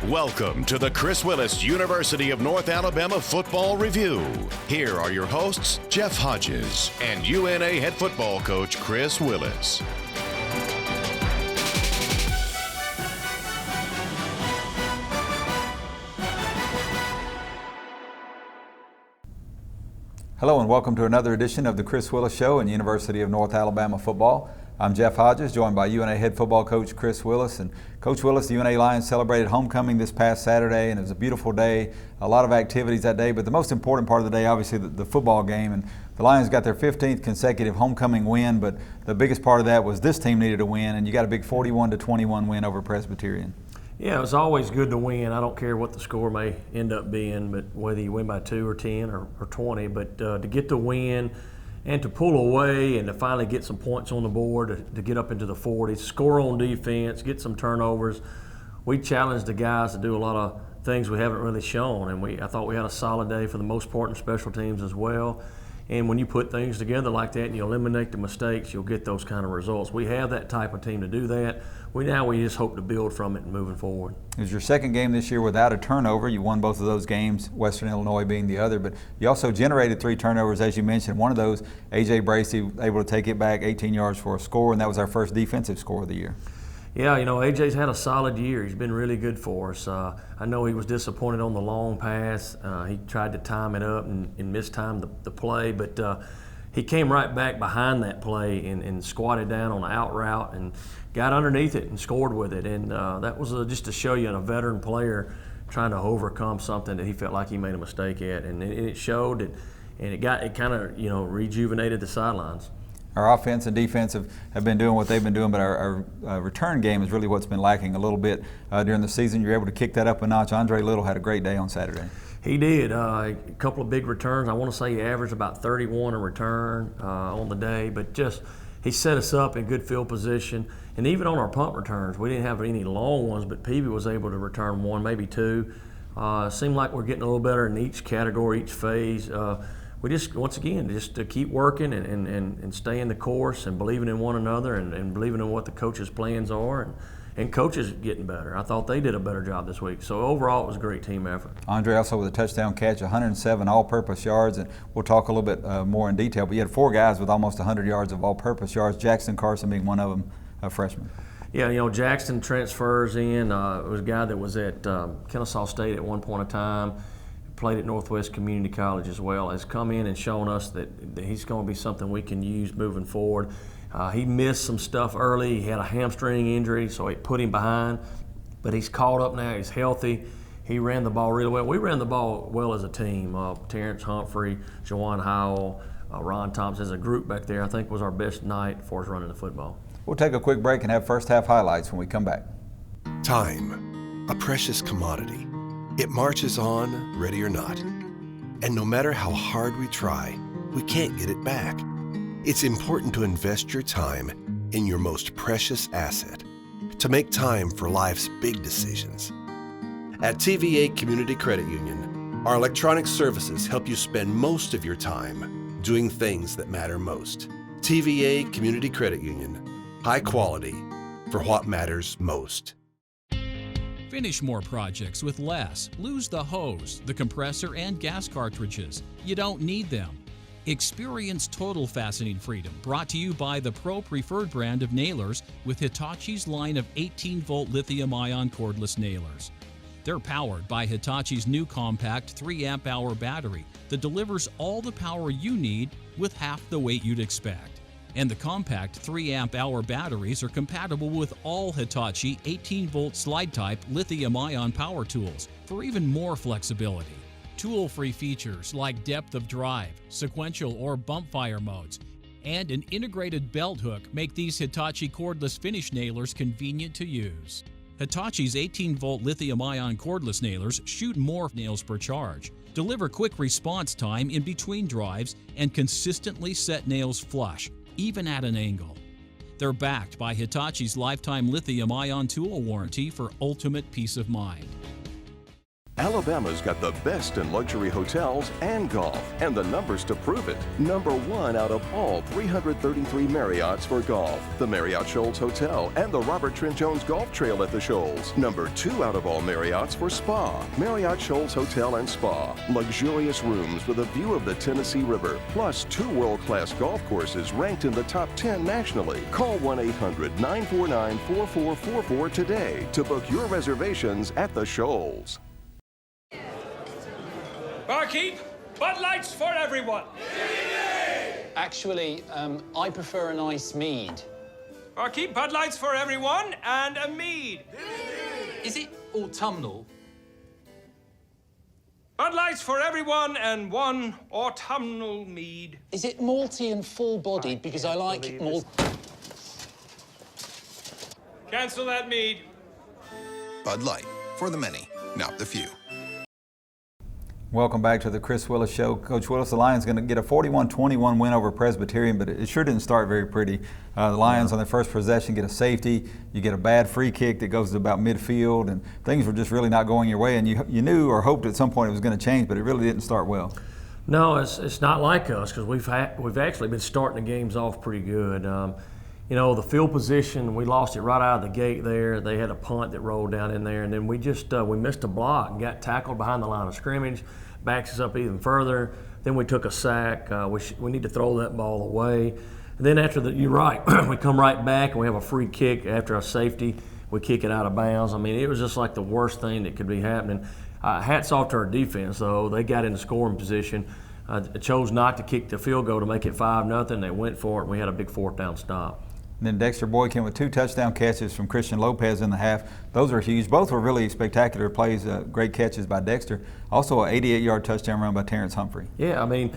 Welcome to the Chris Willis University of North Alabama Football Review. Here are your hosts, Jeff Hodges and UNA head football coach Chris Willis. Hello and welcome to another edition of the Chris Willis Show in University of North Alabama Football. I'm Jeff Hodges, joined by UNA head football coach Chris Willis. And Coach Willis, the UNA Lions celebrated homecoming this past Saturday, and it was a beautiful day, a lot of activities that day, but the most important part of the day, obviously, the football game. And the Lions got their 15th consecutive homecoming win, but the biggest part of that was this team needed a win, and you got a big 41-21 win over Presbyterian. Yeah, it's always good to win. I don't care what the score may end up being, but whether you win by 2 or 10 or 20, but to get the win and to pull away and to finally get some points on the board, to get up into the 40s, score on defense, get some turnovers. We challenged the guys to do a lot of things we haven't really shown, and I thought we had a solid day for the most part in special teams as well. And when you put things together like that and you eliminate the mistakes, you'll get those kind of results. We have that type of team to do that. We just hope to build from it and moving forward. It was your second game this year without a turnover. You won both of those games, Western Illinois being the other, but you also generated 3 turnovers, as you mentioned. One of those, A.J. Bracey, able to take it back 18 yards for a score, and that was our first defensive score of the year. Yeah, AJ's had a solid year. He's been really good for us. I know he was disappointed on the long pass. He tried to time it up and mistimed the play, but he came right back behind that play and squatted down on the out route and got underneath it and scored with it. And that was just to show you a veteran player trying to overcome something that he felt like he made a mistake at. And it showed it, and it kind of rejuvenated the sidelines. Our offense and defense have been doing what they've been doing, but our return game is really what's been lacking a little bit during the season. You're able to kick that up a notch. Andre Little had a great day on Saturday. He did. A couple of big returns. I want to say he averaged about 31 a return on the day, but he set us up in good field position. And even on our punt returns, we didn't have any long ones, but Peavy was able to return 1, maybe 2. Seemed like we're getting a little better in each category, each phase. We once again, to keep working and staying the course and believing in one another and believing in what the coaches' plans are. And coaches getting better. I thought they did a better job this week. So overall, it was a great team effort. Andre also with a touchdown catch, 107 all-purpose yards, and we'll talk a little bit more in detail. But you had 4 guys with almost 100 yards of all-purpose yards, Jackson Carson being one of them, a freshman. Yeah, Jackson transfers in. It was a guy that was at Kennesaw State at one point in time, played at Northwest Community College as well, has come in and shown us that he's going to be something we can use moving forward. He missed some stuff early. He had a hamstring injury, so it put him behind. But he's caught up now. He's healthy. He ran the ball really well. We ran the ball well as a team. Terrence Humphrey, Jawan Howell, Ron Thompson as a group back there, I think was our best night for us running the football. We'll take a quick break and have first half highlights when we come back. Time, a precious commodity. It marches on, ready or not. And no matter how hard we try, we can't get it back. It's important to invest your time in your most precious asset, to make time for life's big decisions. At TVA Community Credit Union, our electronic services help you spend most of your time doing things that matter most. TVA Community Credit Union, high quality for what matters most. Finish more projects with less. Lose the hose, the compressor, and gas cartridges. You don't need them. Experience total fastening freedom, brought to you by the Pro Preferred brand of nailers with Hitachi's line of 18-volt lithium-ion cordless nailers. They're powered by Hitachi's new compact 3-amp-hour battery that delivers all the power you need with half the weight you'd expect. And the compact 3-amp-hour batteries are compatible with all Hitachi 18-volt slide-type lithium-ion power tools for even more flexibility. Tool-free features like depth of drive, sequential or bump fire modes, and an integrated belt hook make these Hitachi cordless finish nailers convenient to use. Hitachi's 18-volt lithium-ion cordless nailers shoot more nails per charge, deliver quick response time in between drives, and consistently set nails flush, even at an angle. They're backed by Hitachi's lifetime lithium-ion tool warranty for ultimate peace of mind. Alabama's got the best in luxury hotels and golf, and the numbers to prove it. Number 1 out of all 333 Marriotts for golf, the Marriott Shoals Hotel and the Robert Trent Jones Golf Trail at the Shoals. Number 2 out of all Marriotts for spa, Marriott Shoals Hotel and Spa. Luxurious rooms with a view of the Tennessee River, plus 2 world-class golf courses ranked in the top 10 nationally. Call 1-800-949-4444 today to book your reservations at the Shoals. Barkeep, Bud Lights for everyone. Actually, I prefer an ice mead. Barkeep, Bud Lights for everyone and a mead. Is it autumnal? Bud Lights for everyone and 1 autumnal mead. Is it malty and full-bodied? Because I like malt. Cancel that mead. Bud Light, for the many, not the few. Welcome back to the Chris Willis Show. Coach Willis, the Lions going to get a 41-21 win over Presbyterian, but it sure didn't start very pretty. The Lions on their first possession get a safety. You get a bad free kick that goes to about midfield, and things were just really not going your way. And you knew or hoped at some point it was going to change, but it really didn't start well. No, it's not like us because we've actually been starting the games off pretty good. You know, the field position, we lost it right out of the gate there. They had a punt that rolled down in there, and then we missed a block and got tackled behind the line of scrimmage, backs us up even further. Then we took a sack. We need to throw that ball away. And then after that, you're right, we come right back and we have a free kick after a safety. We kick it out of bounds. I mean, it was just like the worst thing that could be happening. Hats off to our defense, though. They got in the scoring position. Chose not to kick the field goal to make it 5-0. They went for it, and we had a big 4th down stop. And then Dexter Boykin with 2 touchdown catches from Christian Lopez in the half. Those are huge. Both were really spectacular plays, great catches by Dexter. Also an 88-yard touchdown run by Terrence Humphrey. Yeah, I mean,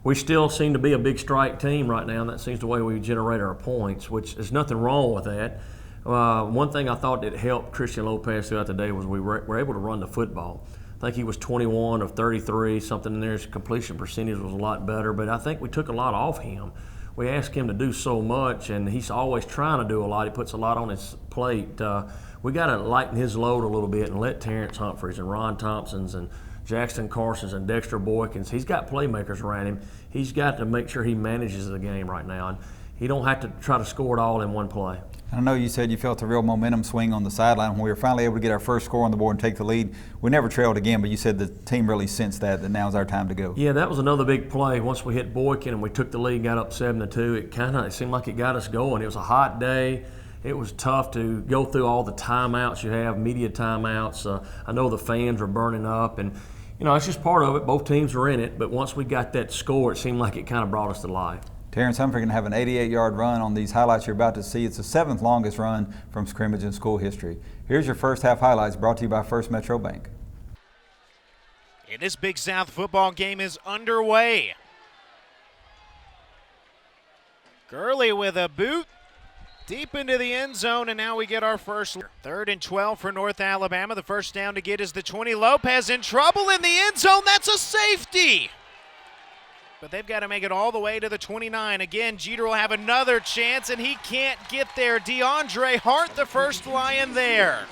we still seem to be a big strike team right now, and that seems the way we generate our points, which is nothing wrong with that. One thing I thought that helped Christian Lopez throughout the day was we were able to run the football. I think he was 21 of 33, something in there. His completion percentage was a lot better, but I think we took a lot off him. We asked him to do so much, and he's always trying to do a lot. He puts a lot on his plate. We got to lighten his load a little bit and let Terrence Humphreys and Ron Thompson's and Jackson Carson's and Dexter Boykins, he's got playmakers around him. He's got to make sure he manages the game right now, and he don't have to try to score it all in one play. I know you said you felt a real momentum swing on the sideline when we were finally able to get our first score on the board and take the lead. We never trailed again, but you said the team really sensed that now's our time to go. Yeah, that was another big play. Once we hit Boykin and we took the lead, got up 7-2, it seemed like it got us going. It was a hot day. It was tough to go through all the timeouts you have, media timeouts. I know the fans were burning up, and it's just part of it. Both teams were in it, but once we got that score, it seemed like it kind of brought us to life. Terrence Humphrey going to have an 88-yard run on these highlights you're about to see. It's the 7th longest run from scrimmage in school history. Here's your first half highlights brought to you by First Metro Bank. And this Big South football game is underway. Gurley with a boot deep into the end zone, and now we get our first. 3rd and 12 for North Alabama. The first down to get is the 20. Lopez in trouble in the end zone. That's a safety. But they've got to make it all the way to the 29. Again, Jeter will have another chance, and he can't get there. DeAndre Hart, the first Lion there.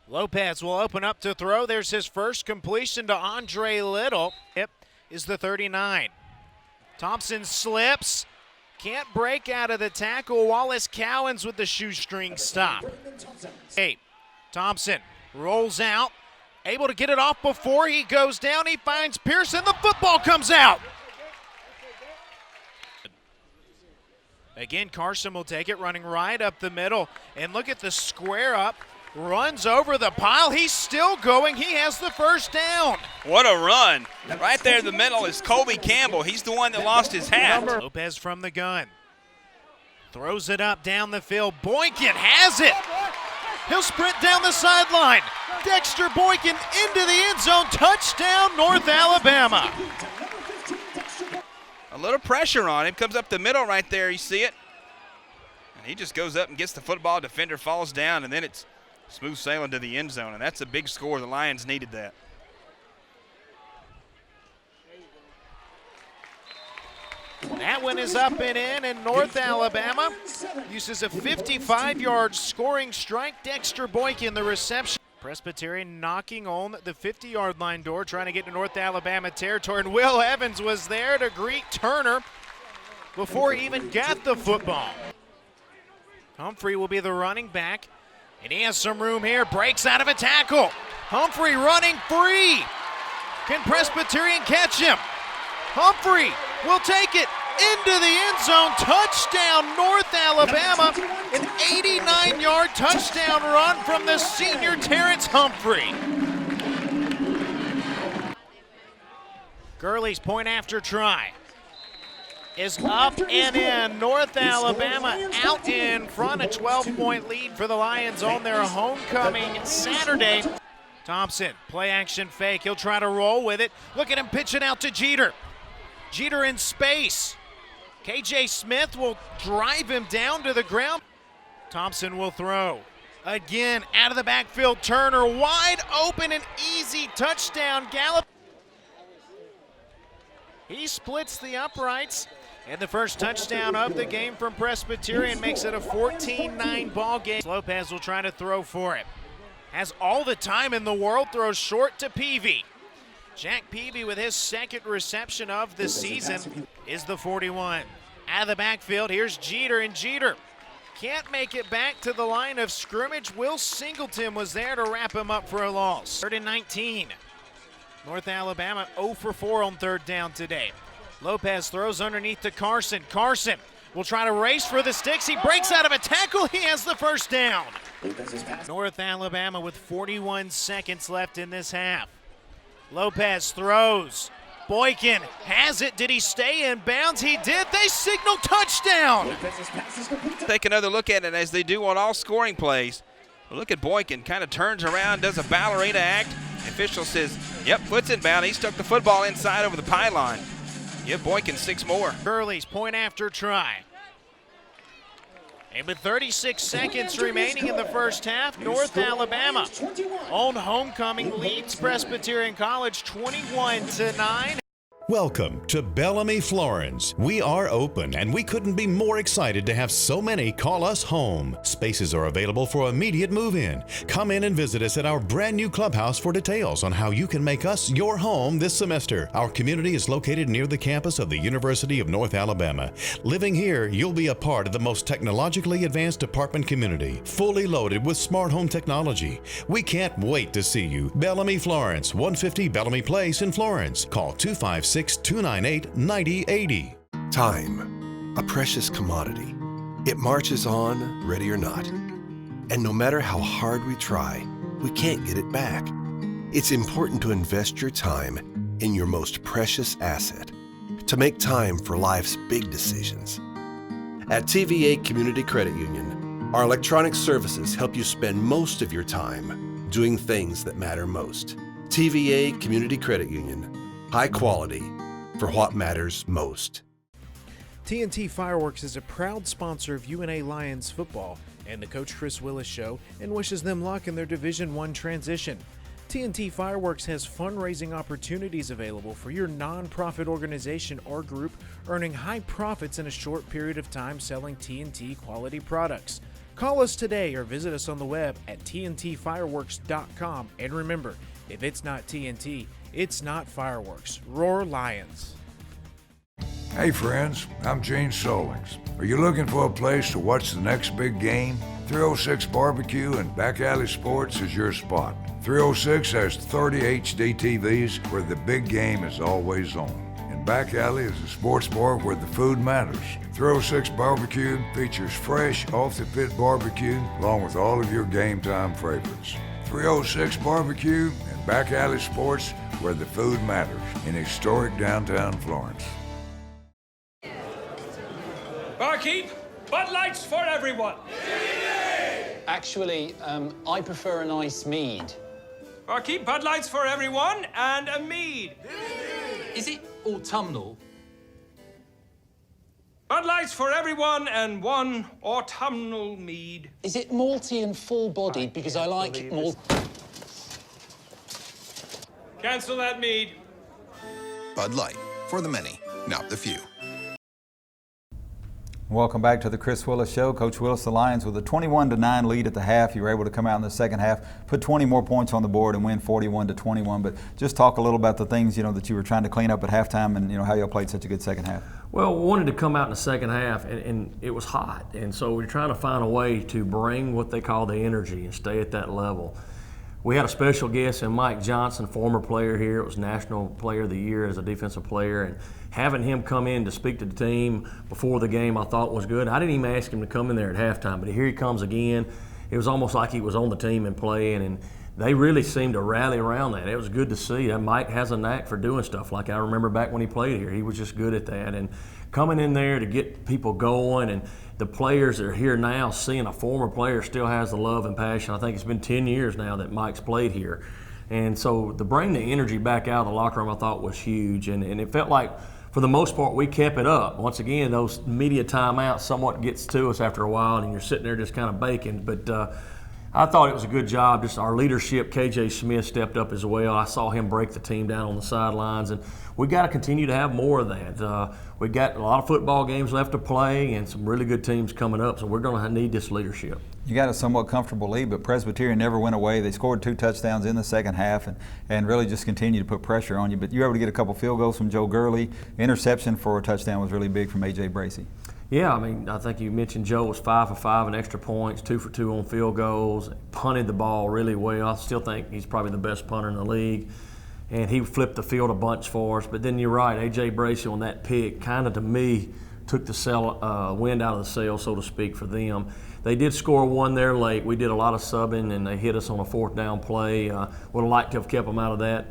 Lopez will open up to throw. There's his first completion to Andre Little. Yep, is the 39. Thompson slips. Can't break out of the tackle. Wallace Cowens with the shoestring stop. Hey, Thompson rolls out. Able to get it off before he goes down. He finds Pearson. The football comes out. Again, Carson will take it, running right up the middle. And look at the square up. Runs over the pile. He's still going. He has the first down. What a run. Right there in the middle is Colby Campbell. He's the one that lost his hat. Lopez from the gun. Throws it up down the field. Boykin has it. He'll sprint down the sideline. Dexter Boykin into the end zone. Touchdown, North Alabama. A little pressure on him. Comes up the middle right there. You see it? And he just goes up and gets the football. Defender falls down, and then it's smooth sailing to the end zone. And that's a big score. The Lions needed that. That one is up and in, and North Alabama uses a 55-yard scoring strike. Dexter Boykin, the reception. Presbyterian knocking on the 50-yard line door, trying to get to North Alabama territory, and Will Evans was there to greet Turner before he even got the football. Humphrey will be the running back, and he has some room here, breaks out of a tackle. Humphrey running free. Can Presbyterian catch him? Humphrey will take it into the end zone. Touchdown, North Alabama. An 89-yard touchdown run from the senior Terrence Humphrey. Gurley's point after try is up and in. North Alabama out in front, a 12-point lead for the Lions on their homecoming Saturday. Thompson, play action fake. He'll try to roll with it. Look at him pitch it out to Jeter. Jeter in space. KJ Smith will drive him down to the ground. Thompson will throw. Again, out of the backfield, Turner wide open, an easy touchdown. Gallup. He splits the uprights. And the first touchdown of the game from Presbyterian makes it a 14-9 ball game. Lopez will try to throw for it. Has all the time in the world, throws short to Peavy. Jack Peavy with his second reception of the season is the 41. Out of the backfield, here's Jeter, and Jeter can't make it back to the line of scrimmage. Will Singleton was there to wrap him up for a loss. 3rd and 19. North Alabama 0 for 4 on third down today. Lopez throws underneath to Carson. Carson will try to race for the sticks. He breaks out of a tackle. He has the first down. North Alabama with 41 seconds left in this half. Lopez throws. Boykin has it. Did he stay in bounds? He did. They signal touchdown. Take another look at it as they do on all scoring plays. Look at Boykin, kind of turns around, does a ballerina act. The official says, yep, foot's in bound. He stuck the football inside over the pylon. Give Boykin 6 more. Gurley's point after try. And with 36 seconds remaining in the first half, North Alabama on homecoming leads Presbyterian College 21-9. Welcome to Bellamy Florence. We are open and we couldn't be more excited to have so many call us home. Spaces are available for immediate move-in. Come in and visit us at our brand new clubhouse for details on how you can make us your home this semester. Our community is located near the campus of the University of North Alabama. Living here, you'll be a part of the most technologically advanced apartment community, fully loaded with smart home technology. We can't wait to see you. Bellamy Florence, 150 Bellamy Place in Florence. Call 256-298-9080. Time, a precious commodity. It marches on, ready or not. And no matter how hard we try, we can't get it back. It's important to invest your time in your most precious asset, to make time for life's big decisions. At TVA Community Credit Union, our electronic services help you spend most of your time doing things that matter most. TVA Community Credit Union, high quality for what matters most. TNT Fireworks is a proud sponsor of UNA Lions football and the Coach Chris Willis Show, and wishes them luck in their Division I transition. TNT Fireworks has fundraising opportunities available for your nonprofit organization or group, earning high profits in a short period of time selling TNT quality products. Call us today or visit us on the web at tntfireworks.com. And remember, if it's not TNT, it's not fireworks. Roar Lions. Hey friends, I'm Gene Solings. Are you looking for a place to watch the next big game? 306 Barbecue and Back Alley Sports is your spot. 306 has 30 HD TVs where the big game is always on. And Back Alley is a sports bar where the food matters. 306 Barbecue features fresh, off-the-pit barbecue along with all of your game time favorites. 306 Barbecue and Back Alley Sports where the food matters in historic downtown Florence. Barkeep, Bud Lights for everyone. Actually, I prefer a nice mead. Barkeep, Bud Lights for everyone and a mead. Is it autumnal? Bud Lights for everyone and one autumnal mead. Is it malty and full-bodied? Because I like malt. Cancel that mead. Bud Light, for the many, not the few. Welcome back to the Chris Willis Show. Coach Willis, the Lions with a 21-9 lead at the half. You were able to come out in the second half, put 20 more points on the board and win 41-21. But just talk a little about the things, that you were trying to clean up at halftime and, how y'all played such a good second half. Well, we wanted to come out in the second half, and it was hot. And so we're trying to find a way to bring what they call the energy and stay at that level. We had a special guest in Mike Johnson, former player here. It was National Player of the Year as a defensive player. And having him come in to speak to the team before the game I thought was good. I didn't even ask him to come in there at halftime, but here he comes again. It was almost like he was on the team and playing, and they really seemed to rally around that. It was good to see. And Mike has a knack for doing stuff like I remember back when he played here. He was just good at that. And coming in there to get people going, and the players that are here now, seeing a former player still has the love and passion. I think it's been 10 years now that Mike's played here. And so to bring the energy back out of the locker room I thought was huge. And it felt like, for the most part, we kept it up. Once again, those media timeouts somewhat gets to us after a while, and you're sitting there just kind of baking. But I thought it was a good job. Just our leadership, KJ Smith stepped up as well. I saw him break the team down on the sidelines, and we got to continue to have more of that. We got a lot of football games left to play and some really good teams coming up, so we're going to need this leadership. You got a somewhat comfortable lead, but Presbyterian never went away. They scored 2 touchdowns in the second half and really just continued to put pressure on you. But you were able to get a couple field goals from Joe Gurley. Interception for a touchdown was really big from A.J. Bracey. Yeah, I mean, I think you mentioned Joe was 5 for 5 in extra points, 2 for 2 on field goals, punted the ball really well. I still think he's probably the best punter in the league. And he flipped the field a bunch for us. But then you're right, A.J. Bracey on that pick kind of, to me, took the wind out of the sail, so to speak, for them. They did score one there late. We did a lot of subbing, and they hit us on a 4th down play. Would have liked to have kept them out of that.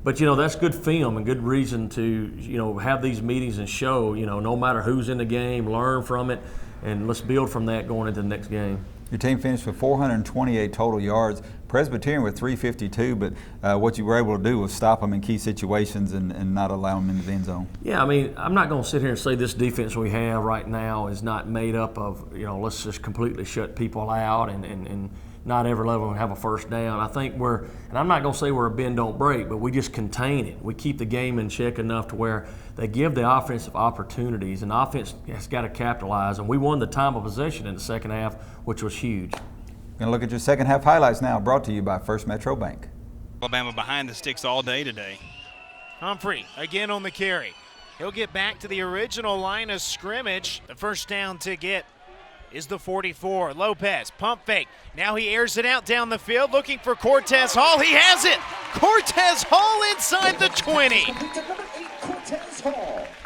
But, that's good film and good reason to, have these meetings and show, no matter who's in the game, learn from it, and let's build from that going into the next game. Your team finished with 428 total yards. Presbyterian with 352, but what you were able to do was stop them in key situations and not allow them into the end zone. Yeah, I mean, I'm not going to sit here and say this defense we have right now is not made up of, let's just completely shut people out and not ever let them have a first down. I think and I'm not going to say we're a bend don't break, but we just contain it. We keep the game in check enough to where they give the offensive opportunities, and the offense has got to capitalize. And we won the time of possession in the second half, which was huge. Going to look at your second half highlights now, brought to you by First Metro Bank. Alabama behind the sticks all day today. Humphrey again on the carry. He'll get back to the original line of scrimmage. The first down to get is the 44. Lopez, pump fake. Now he airs it out down the field looking for Cortez Hall. He has it! Cortez Hall inside the 20.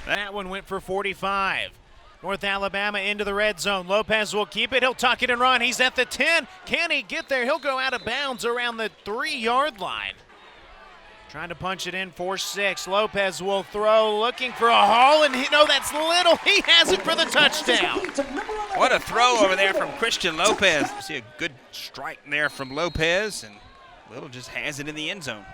That one went for 45. North Alabama into the red zone. Lopez will keep it. He'll tuck it and run. He's at the 10. Can he get there? He'll go out of bounds around the 3-yard line. Trying to punch it in for 6. Lopez will throw, looking for a haul, and that's Little. He has it for the touchdown. What a throw over there from Christian Lopez. See a good strike there from Lopez, and Little just has it in the end zone.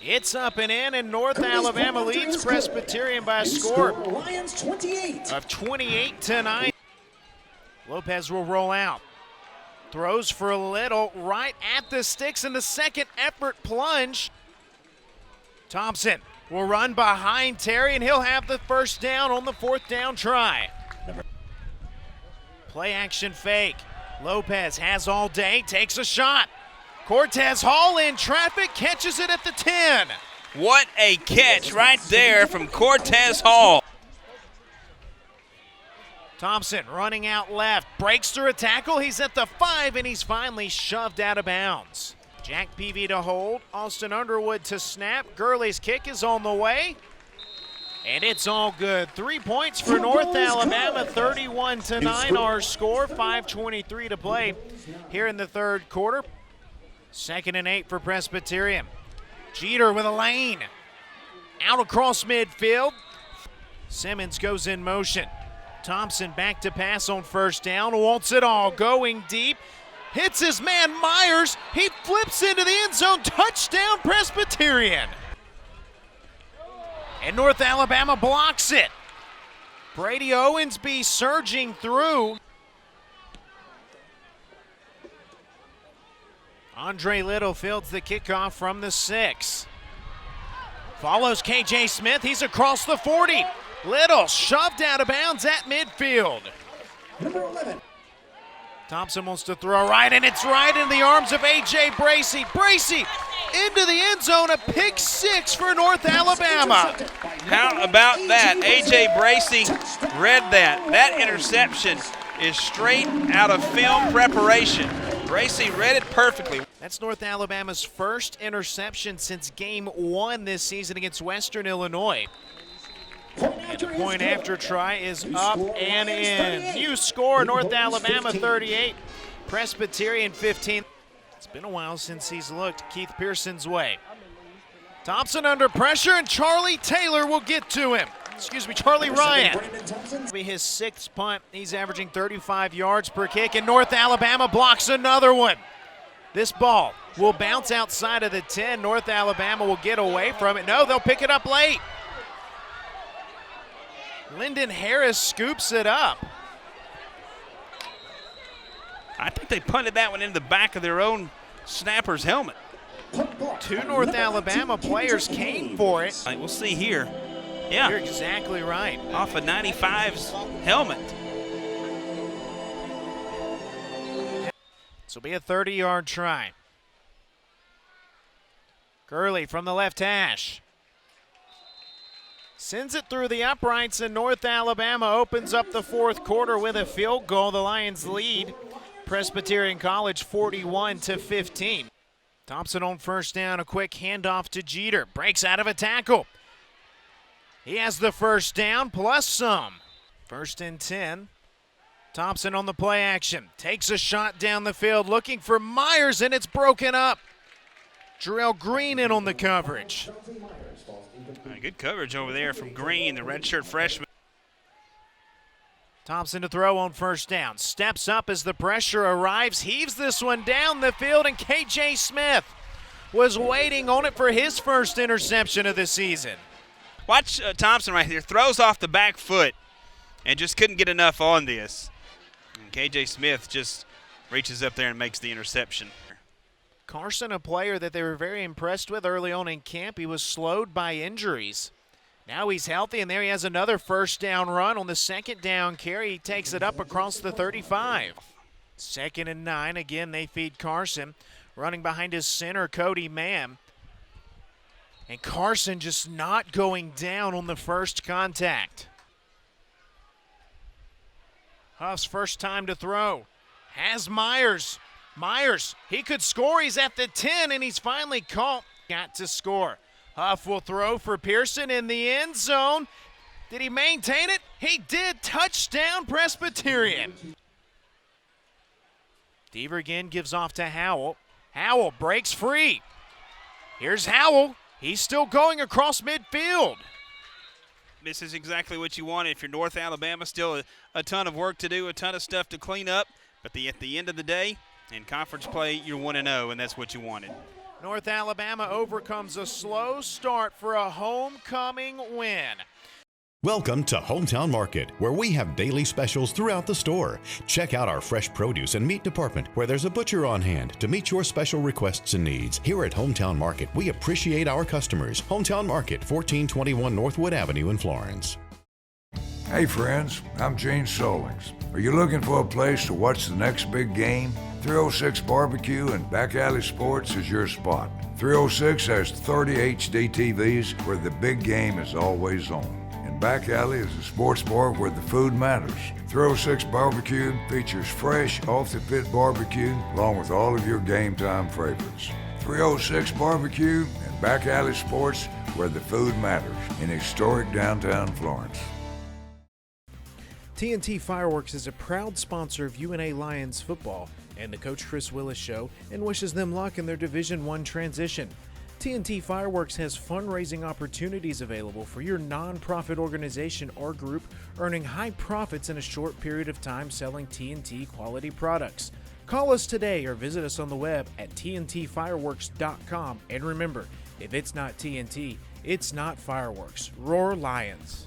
It's up and in, and North Alabama leads Presbyterian by a score of 28-9. Lopez will roll out. Throws for a Little right at the sticks in the second effort plunge. Thompson will run behind Terry, and he'll have the first down on the 4th down try. Play action fake. Lopez has all day, takes a shot. Cortez Hall in traffic, catches it at the 10. What a catch right there from Cortez Hall. Thompson running out left, breaks through a tackle. He's at the 5, and he's finally shoved out of bounds. Jack Peavy to hold, Austin Underwood to snap. Gurley's kick is on the way, and it's all good. 3 points for North Alabama, 31-9 our score, 5:23 to play here in the third quarter. 2nd and 8 for Presbyterian. Jeter with a lane. Out across midfield. Simmons goes in motion. Thompson back to pass on first down. Wants it all. Going deep. Hits his man Myers. He flips into the end zone. Touchdown Presbyterian. And North Alabama blocks it. Brady Owensby surging through. Andre Little fields the kickoff from the 6. Follows KJ Smith. He's across the 40. Little shoved out of bounds at midfield. Number 11. Thompson wants to throw right, and it's right in the arms of A.J. Bracey. Bracey into the end zone, a pick six for North Alabama. How about that? A.J. Bracey read that. That interception is straight out of film preparation. Bracey read it perfectly. That's North Alabama's first interception since game 1 this season against Western Illinois. And the point after try is up and in. New score, North Alabama 38, Presbyterian 15. It's been a while since he's looked Keith Pearson's way. Thompson under pressure, and Charlie Taylor will get to him. Charlie Ryan. It'll be his 6th punt. He's averaging 35 yards per kick, and North Alabama blocks another one. This ball will bounce outside of the 10. North Alabama will get away from it. No, they'll pick it up late. Lyndon Harris scoops it up. I think they punted that one into the back of their own snapper's helmet. 2 North Alabama players came for it. We'll see here. Yeah. You're exactly right. Off of 95's helmet. This will be a 30-yard try. Gurley from the left hash. Sends it through the uprights, and North Alabama opens up the 4th quarter with a field goal. The Lions lead Presbyterian College 41-15. Thompson on first down, a quick handoff to Jeter. Breaks out of a tackle. He has the first down plus some. 1st and 10. Thompson on the play action. Takes a shot down the field looking for Myers, and it's broken up. Jarrell Green in on the coverage. Good coverage over there from Green, the redshirt freshman. Thompson to throw on first down. Steps up as the pressure arrives. Heaves this one down the field, and K.J. Smith was waiting on it for his first interception of the season. Watch Thompson right here. Throws off the back foot and just couldn't get enough on this. And K.J. Smith just reaches up there and makes the interception. Carson, a player that they were very impressed with early on in camp. He was slowed by injuries. Now he's healthy, and there he has another first down run on the 2nd down carry. He takes it up across the 35. 2nd and 9. Again, they feed Carson. Running behind his center, Cody Mann. And Carson just not going down on the first contact. Huff's first time to throw. Has Myers. Myers, he could score. He's at the 10, and he's finally caught. Got to score. Huff will throw for Pearson in the end zone. Did he maintain it? He did. Touchdown, Presbyterian. Deaver again gives off to Howell. Howell breaks free. Here's Howell. He's still going across midfield. This is exactly what you want if you're North Alabama. Still a ton of work to do, a ton of stuff to clean up. But at the end of the day, in conference play, you're 1-0, and that's what you wanted. North Alabama overcomes a slow start for a homecoming win. Welcome to Hometown Market, where we have daily specials throughout the store. Check out our fresh produce and meat department, where there's a butcher on hand to meet your special requests and needs. Here at Hometown Market, we appreciate our customers. Hometown Market, 1421 Northwood Avenue in Florence. Hey friends, I'm Gene Solings. Are you looking for a place to watch the next big game? 306 Barbecue and Back Alley Sports is your spot. 306 has 30 HD TVs where the big game is always on. And Back Alley is a sports bar where the food matters. 306 Barbecue features fresh, off-the-pit barbecue along with all of your game time favorites. 306 Barbecue and Back Alley Sports where the food matters in historic downtown Florence. TNT Fireworks is a proud sponsor of UNA Lions football and the Coach Chris Willis Show, and wishes them luck in their Division I transition. TNT Fireworks has fundraising opportunities available for your nonprofit organization or group, earning high profits in a short period of time selling TNT quality products. Call us today or visit us on the web at tntfireworks.com. And remember, if it's not TNT, it's not fireworks. Roar Lions.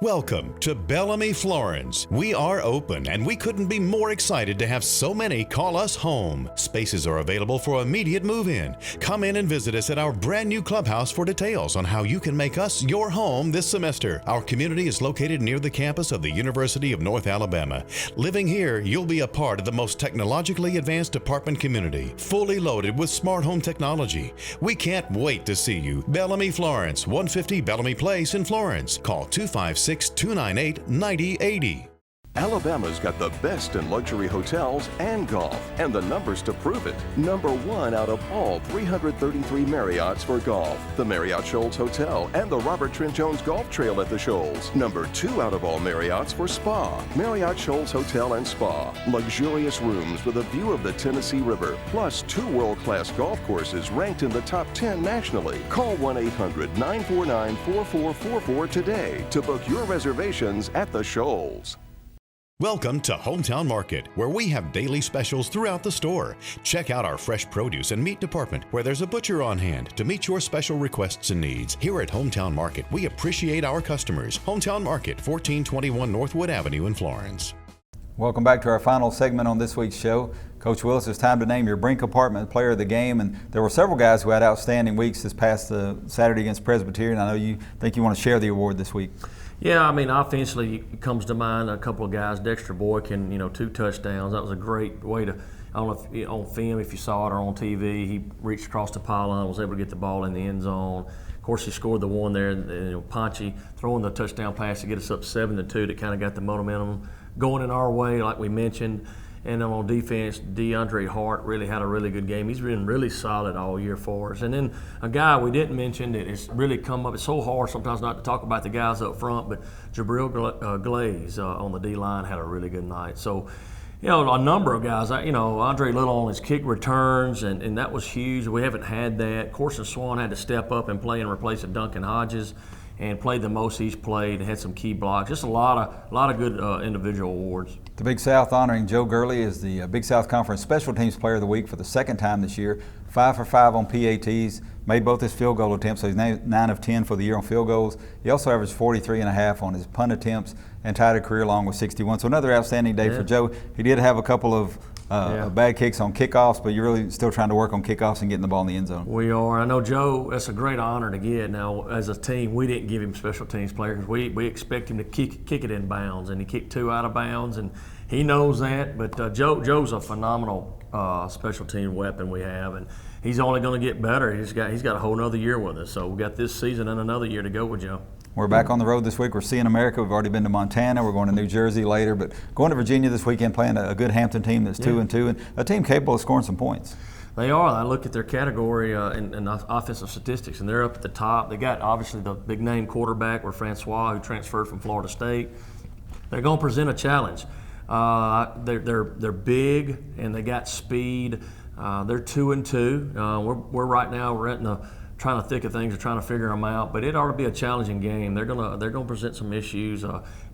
Welcome to Bellamy Florence. We are open and we couldn't be more excited to have so many call us home. Spaces are available for immediate move-in. Come in and visit us at our brand new clubhouse for details on how you can make us your home this semester. Our community is located near the campus of the University of North Alabama. Living here, you'll be a part of the most technologically advanced apartment community, fully loaded with smart home technology. We can't wait to see you. Bellamy Florence, 150 Bellamy Place in Florence. Call 256-298-9080. Alabama's got the best in luxury hotels and golf, and the numbers to prove it. Number 1 out of all 333 Marriotts for golf, the Marriott Shoals Hotel and the Robert Trent Jones Golf Trail at the Shoals. Number 2 out of all Marriotts for spa, Marriott Shoals Hotel and Spa. Luxurious rooms with a view of the Tennessee River, plus 2 world-class golf courses ranked in the top 10 nationally. Call 1-800-949-4444 today to book your reservations at the Shoals. Welcome to Hometown Market, where we have daily specials throughout the store. Check out our fresh produce and meat department, where there's a butcher on hand to meet your special requests and needs. Here at Hometown Market, we appreciate our customers. Hometown Market, 1421 Northwood Avenue in Florence. Welcome back to our final segment on this week's show. Coach Willis, it's time to name your Brink Apartment Player of the Game, and there were several guys who had outstanding weeks this past Saturday against Presbyterian. I know you think you want to share the award this week. Yeah, I mean, offensively, it comes to mind a couple of guys. Dexter Boykin, 2 touchdowns. That was a great way to, I don't know if on film, if you saw it, or on TV, he reached across the pylon, was able to get the ball in the end zone. Of course, he scored the one there, Ponche throwing the touchdown pass to get us up 7-2 that kind of got the momentum going in our way, like we mentioned. And then on defense, DeAndre Hart really had a really good game. He's been really solid all year for us. And then a guy we didn't mention that has really come up. It's so hard sometimes not to talk about the guys up front, but Jabril Glaze on the D-line had a really good night. So, a number of guys. Andre Little on his kick returns, and that was huge. We haven't had that. Corson Swan had to step up and play in replace of Duncan Hodges, and played the most he's played, and had some key blocks. Just a lot of good individual awards. The Big South honoring Joe Gurley as the Big South Conference Special Teams Player of the Week for the second time this year. 5 for 5 on PATs, made both his field goal attempts, so he's 9 of 10 for the year on field goals. He also averaged 43.5 on his punt attempts and tied a career long with 61. So another outstanding day for Joe. He did have a couple of bad kicks on kickoffs, but you're really still trying to work on kickoffs and getting the ball in the end zone. We are. I know, Joe, that's a great honor to get. Now, as a team, we didn't give him special teams player because we expect him to kick it in bounds, and he kicked 2 out of bounds, and he knows that. But Joe's a phenomenal special team weapon we have, and he's only going to get better. He's got a whole nother year with us, so we got this season and another year to go with Joe. We're back on the road this week. We're seeing America. We've already been to Montana. We're going to New Jersey later, but going to Virginia this weekend, playing a good Hampton team that's 2-2 and a team capable of scoring some points. They are. I look at their category in offensive statistics, and they're up at the top. They got obviously the big name quarterback, with Francois, who transferred from Florida State. They're going to present a challenge. They're big and they got speed. They're 2-2. We're right now we're in the trying to thick of things, or trying to figure them out. But it ought to be a challenging game. They're gonna present some issues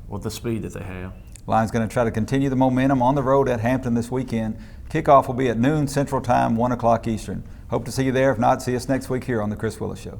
with the speed that they have. Lions going to try to continue the momentum on the road at Hampton this weekend. Kickoff will be at noon Central Time, 1 o'clock Eastern. Hope to see you there. If not, see us next week here on the Chris Willis Show.